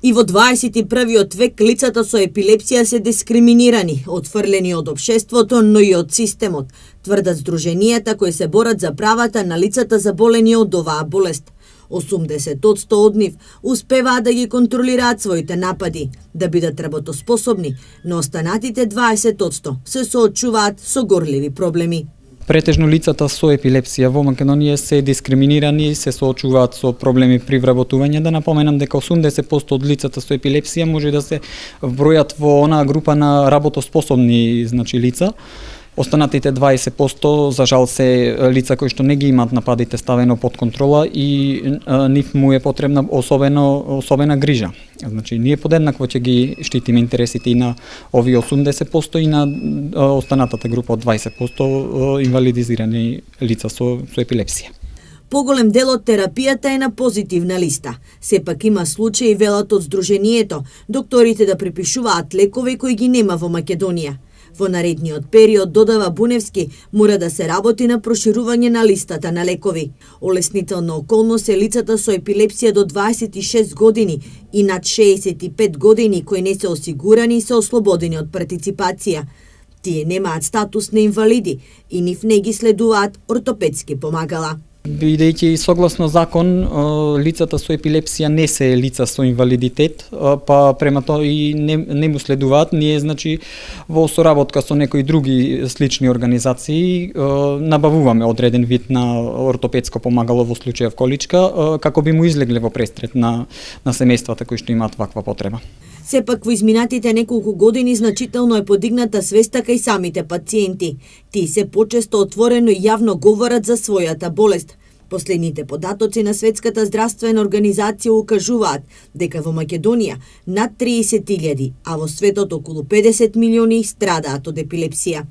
И во 21-виот век лицата со епилепсија се дискриминирани, отфрлени од општеството, но и од системот, тврдат здруженијата кои се борат за правата на лицата заболени од оваа болест. 80% од нив успеваат да ги контролираат своите напади, да бидат работоспособни, но останатите 20% се соочуваат со горливи проблеми. Претежно лицата со епилепсија во Македонија се дискриминирани, се соочуваат со проблеми при вработување. Да напоменам дека 80% од лицата со епилепсија може да се вбројат во онаа група на работоспособни лица. Останатите 20% за жал се лица кои што не ги имаат нападите ставено под контрола и нив му е потребна особена грижа. Ние подеднакво ќе ги штитиме интересите и на овие 80% и на останатата група од 20% инвалидизирани лица со епилепсија. Поголем дел од терапијата е на позитивна листа. Сепак има случаи, велат од здруженијето, докторите да препишуваат лекови кои ги нема во Македонија. Во наредниот период, додава Буневски, мора да се работи на проширување на листата на лекови. Олеснителна околност е лицата со епилепсија до 26 години и над 65 години кои не се осигурани и се ослободени од партиципација. Тие немаат статус на инвалиди и нив не ги следуваат ортопедски помагала. Бидејќи согласно закон, лицата со епилепсија не се лица со инвалидитет, па према тоа и не му следуваат. Ние, во соработка со некои други слични организации, набавуваме одреден вид на ортопедско помагало во случајов количка, како би му излегле во престрет на семејствата кои што имаат ваква потреба. Сепак во изминатите неколку години значително е подигната свеста кај самите пациенти. Тие се почесто отворено и јавно говорат за својата болест. Последните податоци на Светската здравствена организација укажуваат дека во Македонија над 30.000, а во светот околу 50 милиони страдаат од епилепсија.